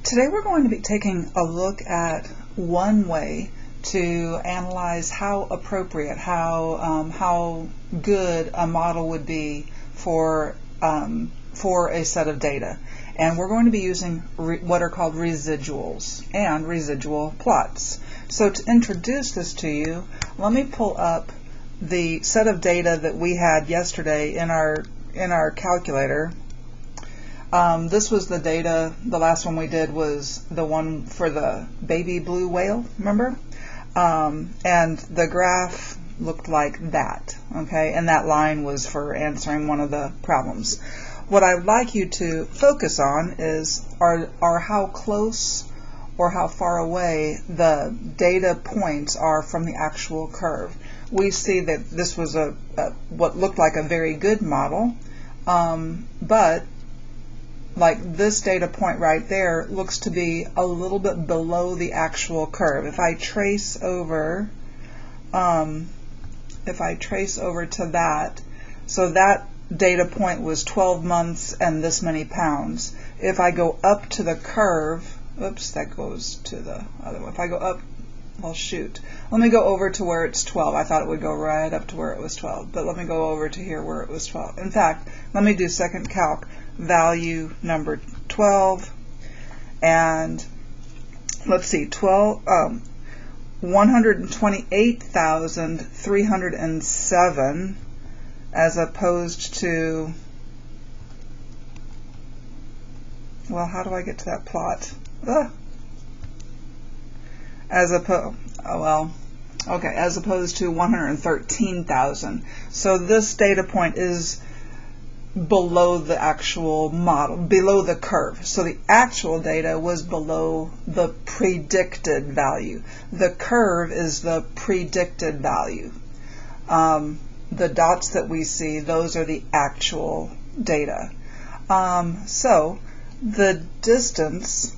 Today we're going to be taking a look at one way to analyze how appropriate, how good a model would be for a set of data. And we're going to be using what are called residuals and residual plots. So to introduce this to you, let me pull up the set of data that we had yesterday in our calculator. This was the data, the last one we did was the one for the baby blue whale, remember? And the graph looked like that, okay? And that line was for answering one of the problems. What I'd like you to focus on is are how close or how far away the data points are from the actual curve. We see that this was what looked like a very good model, but like this data point right there looks to be a little bit below the actual curve. If I trace over to that, so that data point was 12 months and this many pounds. If I go up to the curve, oops, that goes to the other one. If I go up, well, shoot. Let me go over to where it's 12. I thought it would go right up to where it was 12, but let me go over to here where it was 12. In fact, let me do second calc, value number 12, and let's see, 128,307 as opposed to, well, how do I get to that plot? As opposed to 113,000. So this data point is below the actual model, below the curve. So the actual data was below the predicted value. The curve is the predicted value. The dots that we see, those are the actual data. So the distance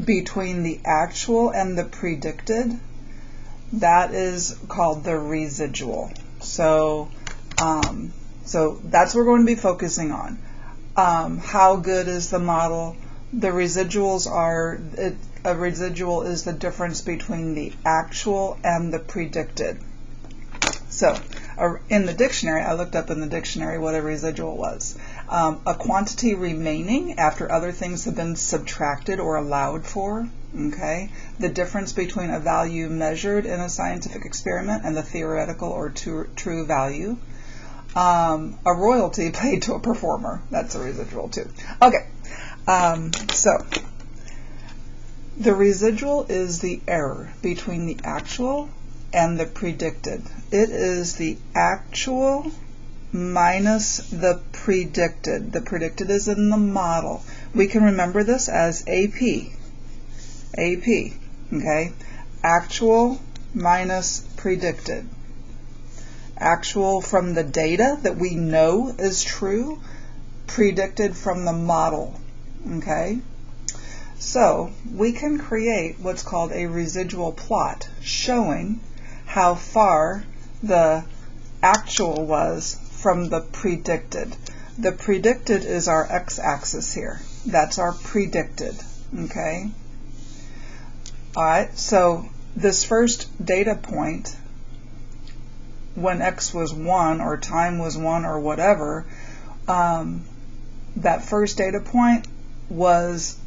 between the actual and the predicted, that is called the residual. So that's what we're going to be focusing on. How good is the model? The residuals are, a residual is the difference between the actual and the predicted. So in the dictionary, I looked up in the dictionary what a residual was. A quantity remaining after other things have been subtracted or allowed for. Okay, the difference between a value measured in a scientific experiment and the theoretical or true value. A royalty paid to a performer. That's a residual too. Okay, so the residual is the error between the actual and the predicted. It is the actual minus the predicted. The predicted is in the model. We can remember this as AP. AP, okay? Actual minus predicted. Actual from the data that we know is true, predicted from the model, okay? So we can create what's called a residual plot showing how far the actual was from the predicted. The predicted is our x-axis here. That's our predicted, okay? All right, so this first data point, when x was 1 or time was 1 or whatever, that first data point was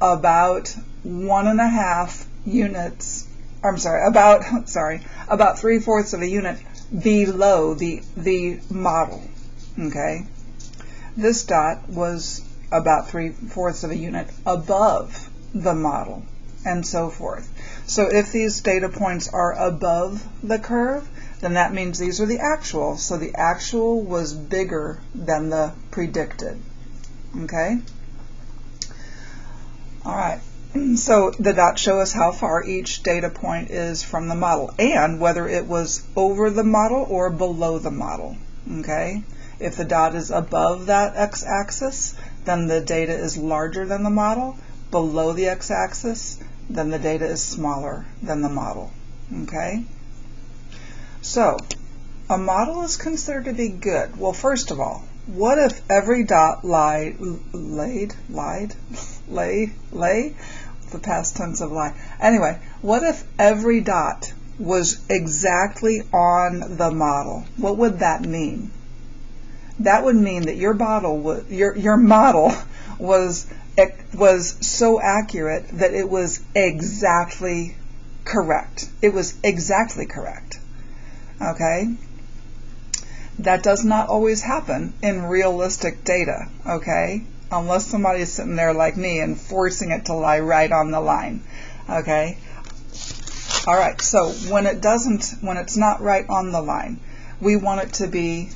about 1.5 units, about 3/4 of a unit below the model, okay? This dot was about 3/4 of a unit above the model, and so forth. So if these data points are above the curve, then that means these are the actual. So the actual was bigger than the predicted, okay? All right. So the dots show us how far each data point is from the model and whether it was over the model or below the model, okay? If the dot is above that x-axis, then the data is larger than the model. Below the x-axis, then the data is smaller than the model, okay? So a model is considered to be good. Well, first of all, what if every dot lied? the past tense of lie. Anyway, what if every dot was exactly on the model? What would that mean? That would mean that your model was so accurate that it was exactly correct. It was exactly correct. Okay? That does not always happen in realistic data, okay? Unless somebody is sitting there like me and forcing it to lie right on the line, okay? All right, so when it's not right on the line, we want it to be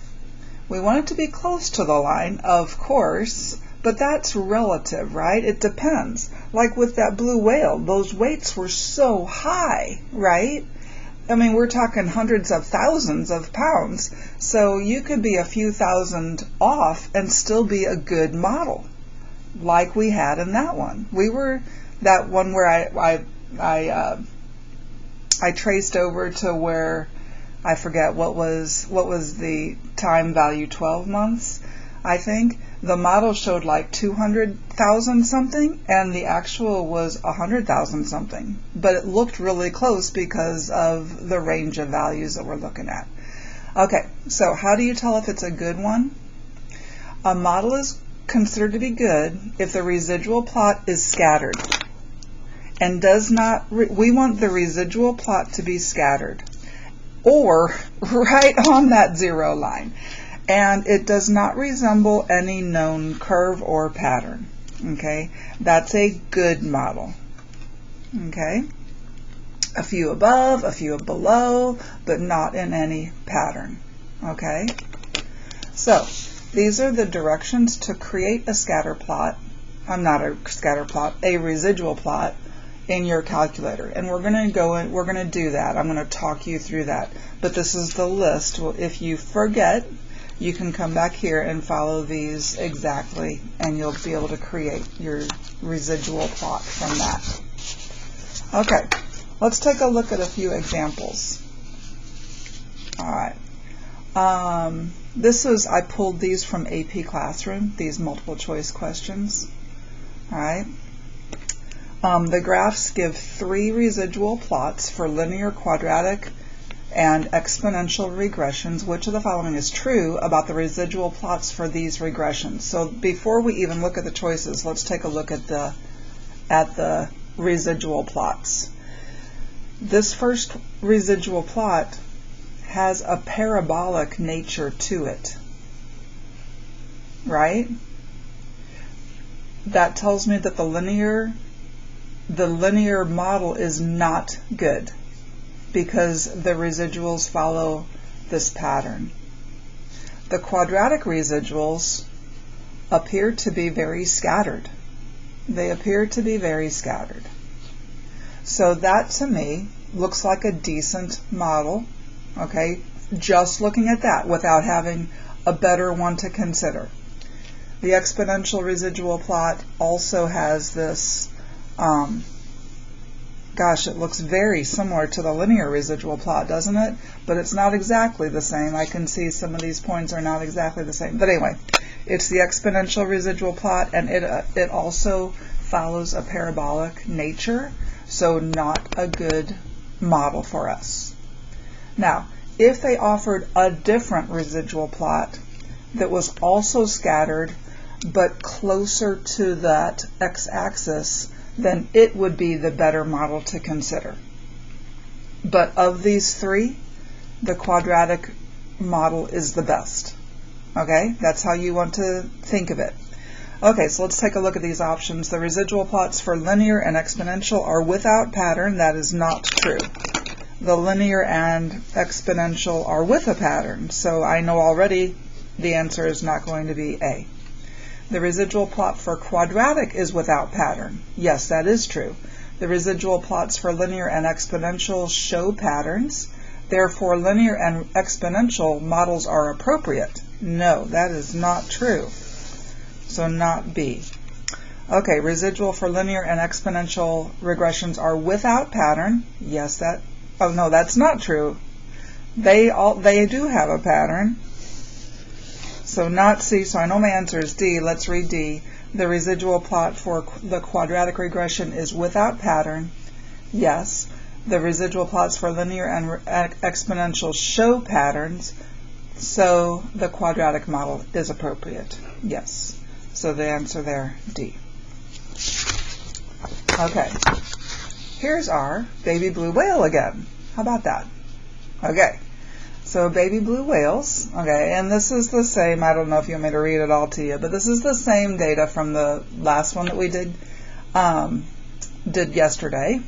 close to the line, of course, but that's relative, right? It depends. Like with that blue whale, those weights were so high, right? I mean, we're talking hundreds of thousands of pounds, so you could be a few thousand off and still be a good model, like we had in that one. We were that one where I traced over to where I forget what was the time value, 12 months, I think. The model showed like 200,000 something, and the actual was 100,000 something. But it looked really close because of the range of values that we're looking at. Okay, so how do you tell if it's a good one? A model is considered to be good if the residual plot is scattered and does not, we want the residual plot to be scattered or right on that zero line. And it does not resemble any known curve or pattern. Okay, that's a good model. Okay, a few above, a few below, but not in any pattern. Okay, so these are the directions to create a scatter plot. Not a scatter plot, a residual plot in your calculator. And we're going to go in, we're going to do that. I'm going to talk you through that. But this is the list. Well, if you forget, you can come back here and follow these exactly, and you'll be able to create your residual plot from that. Okay, let's take a look at a few examples. All right. I pulled these from AP Classroom, these multiple choice questions. All right. The graphs give 3 residual plots for linear, quadratic, and exponential regressions. Which of the following is true about the residual plots for these regressions? So before we even look at the choices, let's take a look at the residual plots. This first residual plot has a parabolic nature to it, right? That tells me that the linear model is not good, because the residuals follow this pattern. The quadratic residuals appear to be very scattered. They appear to be very scattered. So that to me looks like a decent model, okay, just looking at that without having a better one to consider. The exponential residual plot also has this gosh, it looks very similar to the linear residual plot, doesn't it? But it's not exactly the same. I can see some of these points are not exactly the same. But anyway, it's the exponential residual plot, and it also follows a parabolic nature, so not a good model for us. Now, if they offered a different residual plot that was also scattered but closer to that x-axis, then it would be the better model to consider. But of these 3, the quadratic model is the best. Okay, that's how you want to think of it. Okay, so let's take a look at these options. The residual plots for linear and exponential are without pattern. That is not true. The linear and exponential are with a pattern, so I know already the answer is not going to be A. The residual plot for quadratic is without pattern. Yes, that is true. The residual plots for linear and exponential show patterns. Therefore, linear and exponential models are appropriate. No, that is not true. So not B. Okay, residual for linear and exponential regressions are without pattern. Yes, oh no, that's not true. They do have a pattern. So not C, so I know my answer is D. Let's read D. The residual plot for the quadratic regression is without pattern. Yes. The residual plots for linear and exponential show patterns, so the quadratic model is appropriate. Yes. So the answer there, D. Okay. Here's our baby blue whale again. How about that? Okay. So baby blue whales, okay, and this is the same, I don't know if you want me to read it all to you, but this is the same data from the last one that we did yesterday.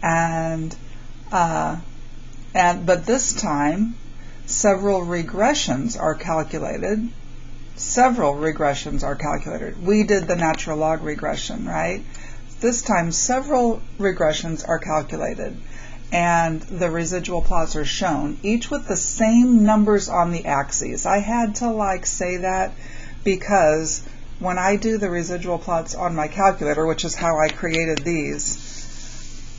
But this time, several regressions are calculated. We did the natural log regression, right? This time, several regressions are calculated, and the residual plots are shown, each with the same numbers on the axes. I had to say that because when I do the residual plots on my calculator, which is how I created these,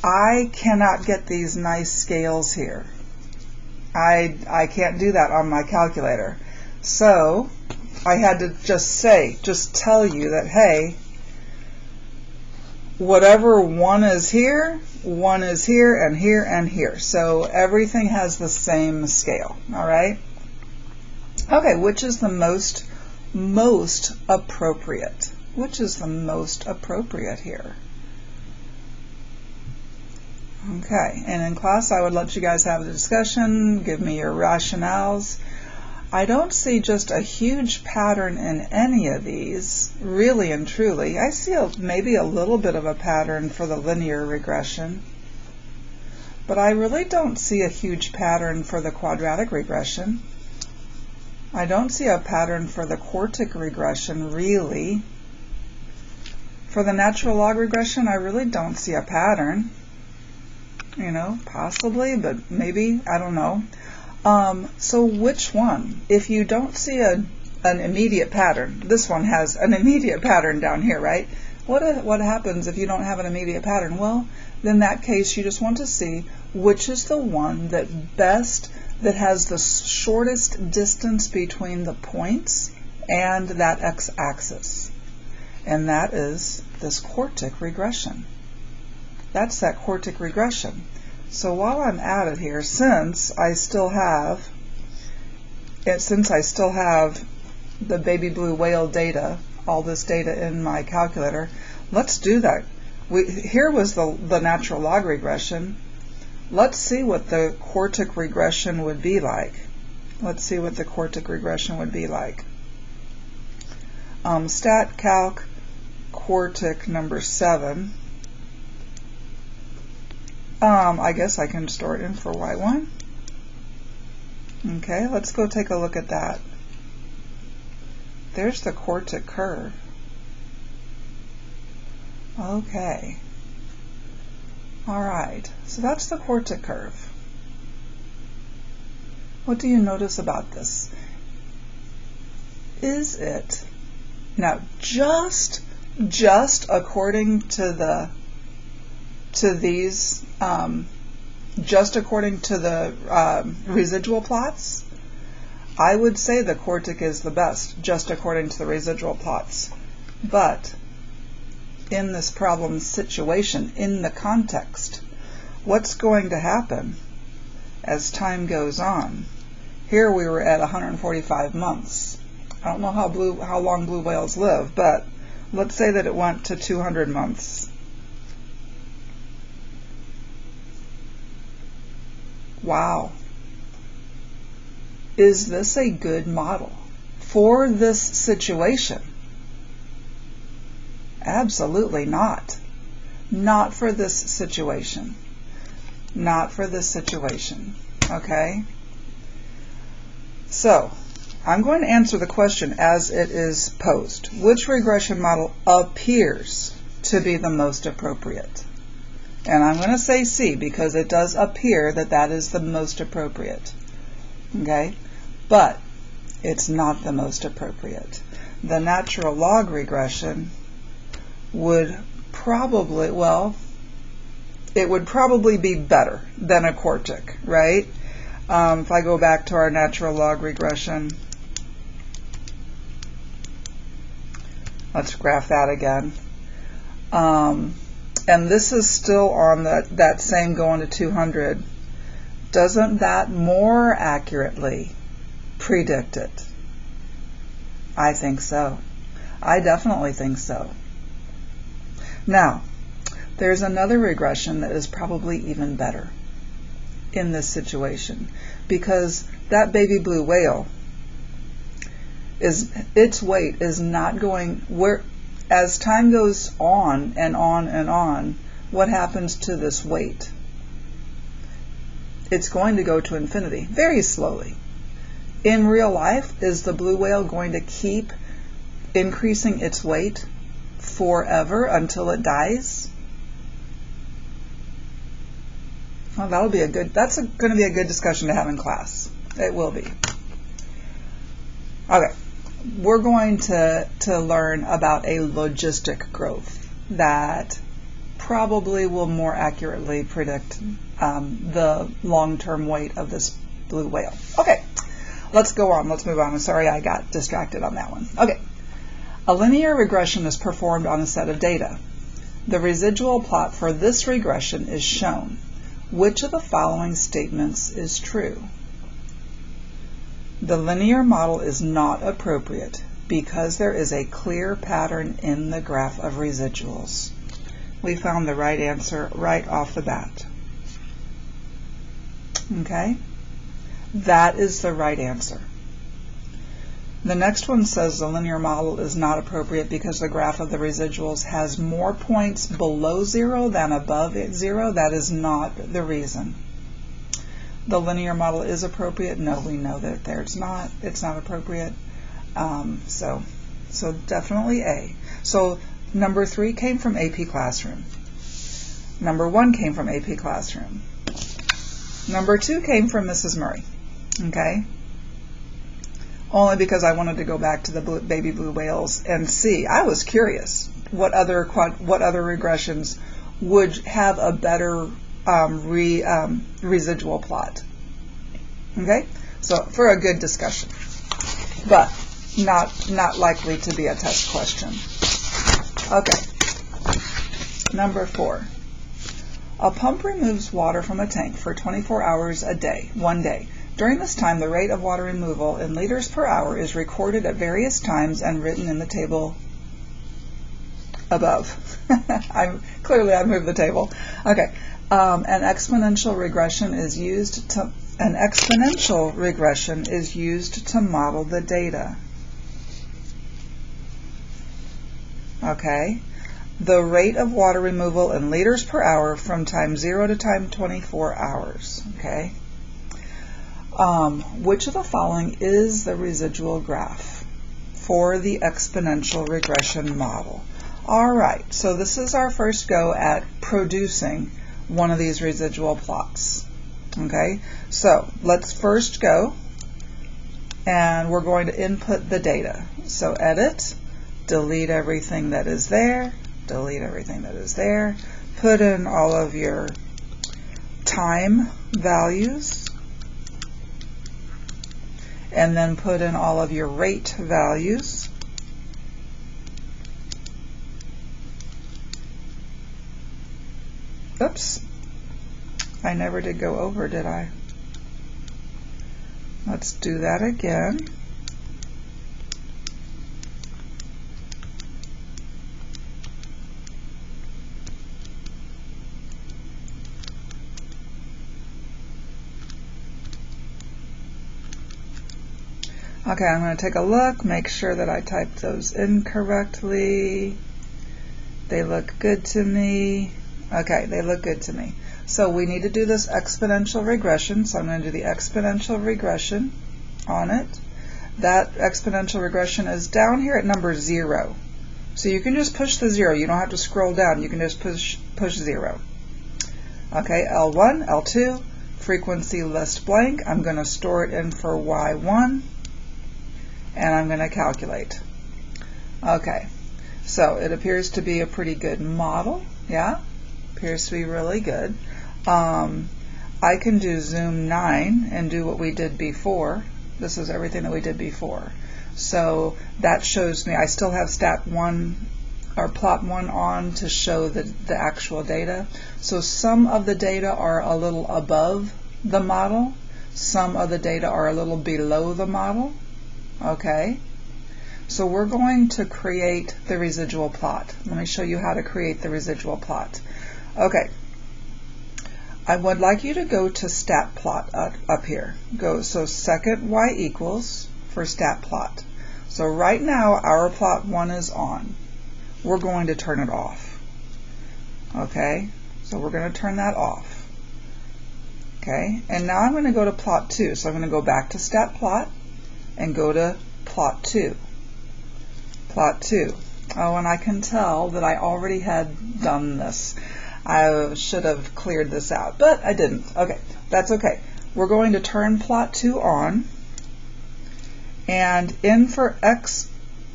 I cannot get these nice scales here. I can't do that on my calculator. So I had to just tell you that, hey, whatever one is here, and here, and here. So everything has the same scale, all right? Okay, which is the most appropriate? Which is the most appropriate here? Okay, and in class I would let you guys have the discussion, give me your rationales. I don't see just a huge pattern in any of these, really and truly. I see maybe a little bit of a pattern for the linear regression, but I really don't see a huge pattern for the quadratic regression. I don't see a pattern for the quartic regression, really. For the natural log regression, I really don't see a pattern. You know, possibly, but maybe, I don't know. So which one? If you don't see an immediate pattern, this one has an immediate pattern down here, right? What happens if you don't have an immediate pattern? Well, in that case, you just want to see which is the one that has the shortest distance between the points and that x-axis. And that is this quartic regression. That's that quartic regression. So while I'm at it here, since I still have the baby blue whale data, all this data in my calculator, let's do that. Here was the natural log regression. Let's see what the quartic regression would be like. Let's see what the quartic regression would be like. Stat Calc quartic number 7. I guess I can store it in for Y1. Okay, let's go take a look at that. There's the quartic curve. Okay. All right, so that's the quartic curve. What do you notice about this? Is it, now just according to these, just according to the residual plots, I would say the quartic is the best, just according to the residual plots. But in this problem situation, in the context, what's going to happen as time goes on? Here we were at 145 months. I don't know how long blue whales live, but let's say that it went to 200 months. Wow. Is this a good model for this situation? Absolutely not. Not for this situation. Not for this situation. Okay? So, I'm going to answer the question as it is posed. Which regression model appears to be the most appropriate? And I'm going to say C because it does appear that that is the most appropriate. Okay? But it's not the most appropriate. The natural log regression would probably, well, it would probably be better than a quartic, right? If I go back to our natural log regression, Let's graph that again. And this is still on that same going to 200. Doesn't that more accurately predict it? I think so. I definitely think so. Now, there's another regression that is probably even better in this situation, because that baby blue whale, its weight is not going where. As time goes on and on and on, what happens to this weight? It's going to go to infinity, very slowly. In real life, is the blue whale going to keep increasing its weight forever until it dies? Well, that's going to be a good discussion to have in class. It will be. Okay. We're going to learn about a logistic growth that probably will more accurately predict the long-term weight of this blue whale. Okay, let's go on. Let's move on. I'm sorry I got distracted on that one. Okay, a linear regression is performed on a set of data. The residual plot for this regression is shown. Which of the following statements is true? The linear model is not appropriate because there is a clear pattern in the graph of residuals. We found the right answer right off the bat. Okay? That is the right answer. The next one says the linear model is not appropriate because the graph of the residuals has more points below zero than above zero. That is not the reason. The linear model is appropriate. No, we know that it's not appropriate. So definitely A. So number 3 came from AP Classroom. Number 1 came from AP Classroom. Number 2 came from Mrs. Murray. Okay? Only because I wanted to go back to the baby blue whales and see. I was curious what other regressions would have a better residual plot. Okay, so for a good discussion, but not likely to be a test question. Okay, number 4. A pump removes water from a tank for 24 hours a day, one day. During this time, the rate of water removal in liters per hour is recorded at various times and written in the table above. Clearly I moved the table. Okay. An exponential regression is used to model the data. Okay. The rate of water removal in liters per hour from time 0 to time 24 hours. Okay. Which of the following is the residual graph for the exponential regression model? All right. So this is our first go at producing one of these residual plots. Okay, so let's first go and we're going to input the data. So edit, delete everything that is there, delete everything that is there, put in all of your time values, and then put in all of your rate values. Oops, I never did go over, did I? Let's do that again. Okay, I'm going to take a look, make sure that I typed those in correctly. They look good to me. Okay, they look good to me. So we need to do this exponential regression. So I'm going to do the exponential regression on it. That exponential regression is down here at number 0. So you can just push the 0. You don't have to scroll down. You can just push 0. Okay, L1, L2, frequency list blank. I'm going to store it in for Y1. And I'm going to calculate. Okay, so it appears to be a pretty good model. Yeah, appears to be really good. I can do zoom 9 and do what we did before. This is everything that we did before. So that shows me I still have stat 1 or plot 1 on to show the actual data. So some of the data are a little above the model, some of the data are a little below the model. Okay, so we're going to create the residual plot. Let me show you how to create the residual plot. Okay, I would like you to go to stat plot up here. So second y equals for stat plot. So right now our plot 1 is on. We're going to turn it off. Okay, so we're going to turn that off. Okay, and now I'm going to go to plot 2. So I'm going to go back to stat plot and go to plot 2. Plot 2. Oh, and I can tell that I already had done this. I should have cleared this out, but I didn't. Okay, that's okay. We're going to turn plot 2 on, and in for x,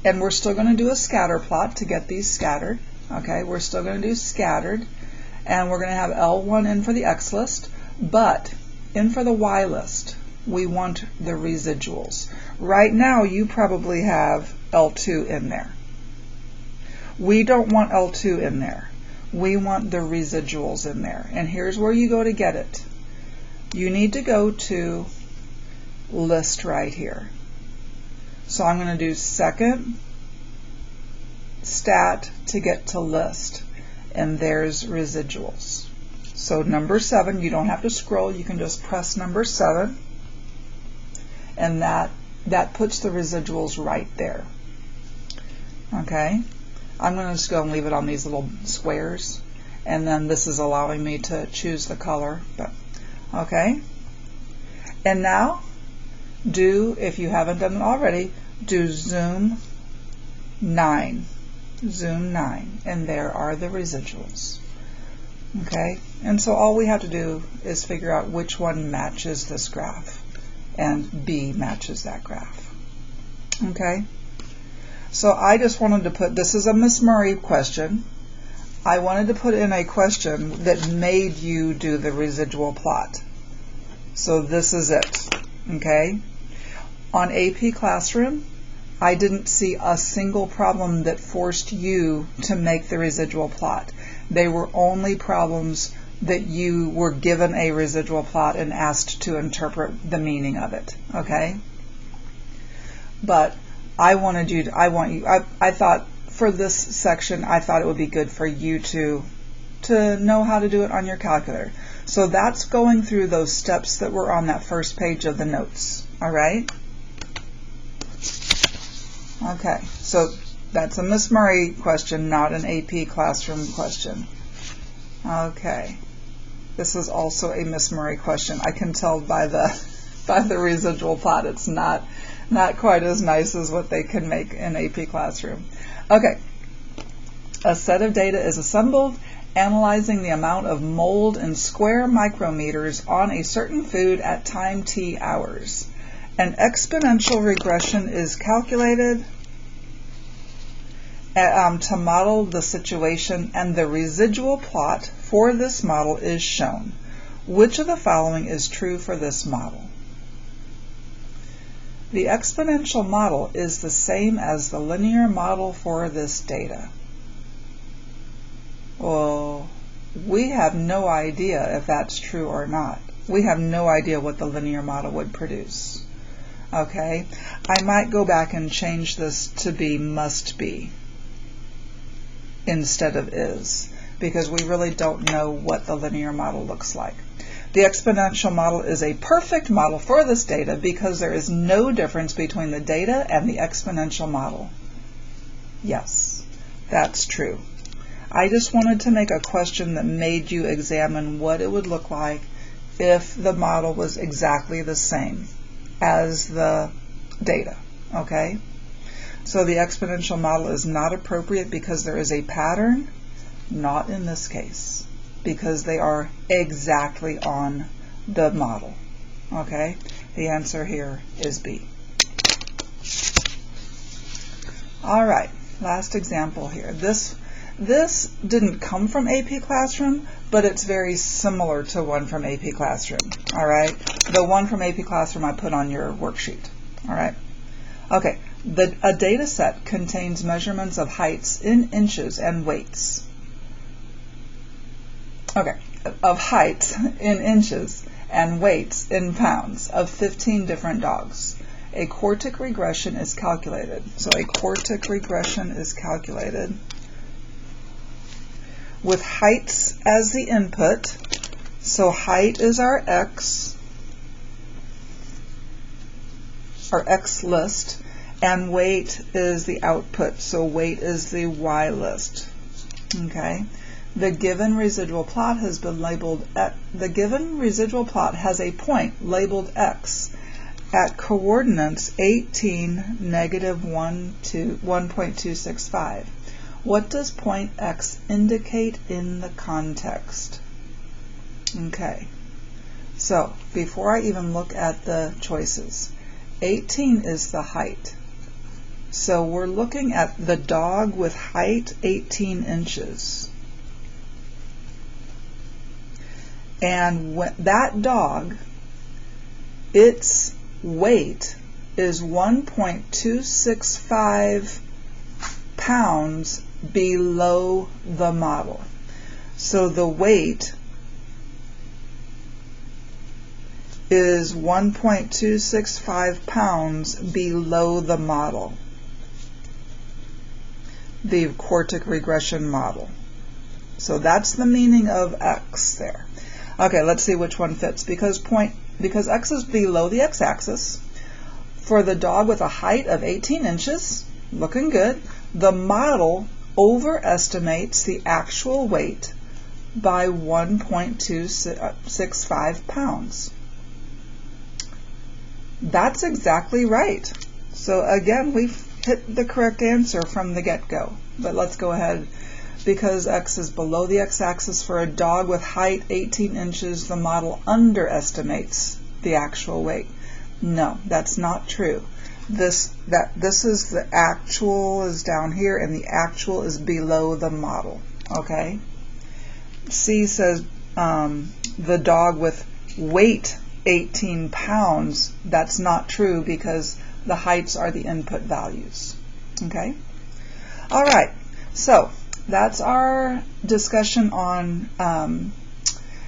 and we're still going to do a scatter plot to get these scattered. Okay, we're still going to do scattered, and we're going to have L1 in for the x list, but in for the y list, we want the residuals. Right now, you probably have L2 in there. We don't want L2 in there. We want the residuals in there. And here's where you go to get it. You need to go to list right here. So I'm going to do second stat to get to list. And there's residuals. So number 7, you don't have to scroll. You can just press number 7. And that puts the residuals right there. Okay. I'm going to just go and leave it on these little squares, and then this is allowing me to choose the color. But okay, and now if you haven't done it already, do zoom 9, and there are the residuals. Okay, and so all we have to do is figure out which one matches this graph, and B matches that graph. Okay. So I just wanted to put, this is a Miss Murray question. I wanted to put in a question that made you do the residual plot. So this is it, okay? On AP Classroom, I didn't see a single problem that forced you to make the residual plot. They were only problems that you were given a residual plot and asked to interpret the meaning of it, okay? But I thought for this section, I thought it would be good for you to know how to do it on your calculator. So that's going through those steps that were on that first page of the notes. All right? Okay, so that's a Miss Murray question, not an AP Classroom question. Okay, this is also a Miss Murray question. I can tell by the residual plot, it's not quite as nice as what they can make in AP Classroom. Okay, a set of data is assembled analyzing the amount of mold in square micrometers on a certain food at time t hours. An exponential regression is calculated to model the situation, and the residual plot for this model is shown. Which of the following is true for this model? The exponential model is the same as the linear model for this data. Well, we have no idea if that's true or not. We have no idea what the linear model would produce. Okay, I might go back and change this to be must be instead of is, because we really don't know what the linear model looks like. The exponential model is a perfect model for this data because there is no difference between the data and the exponential model. Yes, that's true. I just wanted to make a question that made you examine what it would look like if the model was exactly the same as the data, okay? So the exponential model is not appropriate because there is a pattern, not in this case, because they are exactly on the model, okay? The answer here is B. All right, last example here. This didn't come from AP Classroom, but it's very similar to one from AP Classroom, all right? The one from AP Classroom I put on your worksheet, all right? Okay, A data set contains measurements of heights in inches and weights. Okay, of heights in inches and weights in pounds of 15 different dogs. A quartic regression is calculated. So a quartic regression is calculated with heights as the input. So height is our x list, and weight is the output. So weight is the y list. Okay. The given residual plot has been labeled the given residual plot has a point labeled x at coordinates 18, -1.265. What does point x indicate in the context? Okay, so before I even look at the choices, 18 is the height. So we're looking at the dog with height 18 inches. And that dog, its weight is 1.265 pounds below the model. So the weight is 1.265 pounds below the model, the quartic regression model. So that's the meaning of x there. Okay, let's see which one fits. Because x is below the x-axis, for the dog with a height of 18 inches, looking good, the model overestimates the actual weight by 1.265 pounds. That's exactly right. So again, we've hit the correct answer from the get-go. But let's go ahead. Because x is below the x-axis, for a dog with height 18 inches, the model underestimates the actual weight. No, that's not true. This is the actual is down here, and the actual is below the model. Okay. C says the dog with weight 18 pounds. That's not true because the heights are the input values. Okay. All right. So that's our discussion on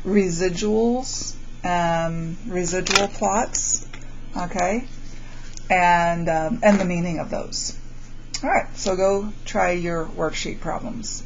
residuals and residual plots, okay, and the meaning of those. All right, so go try your worksheet problems.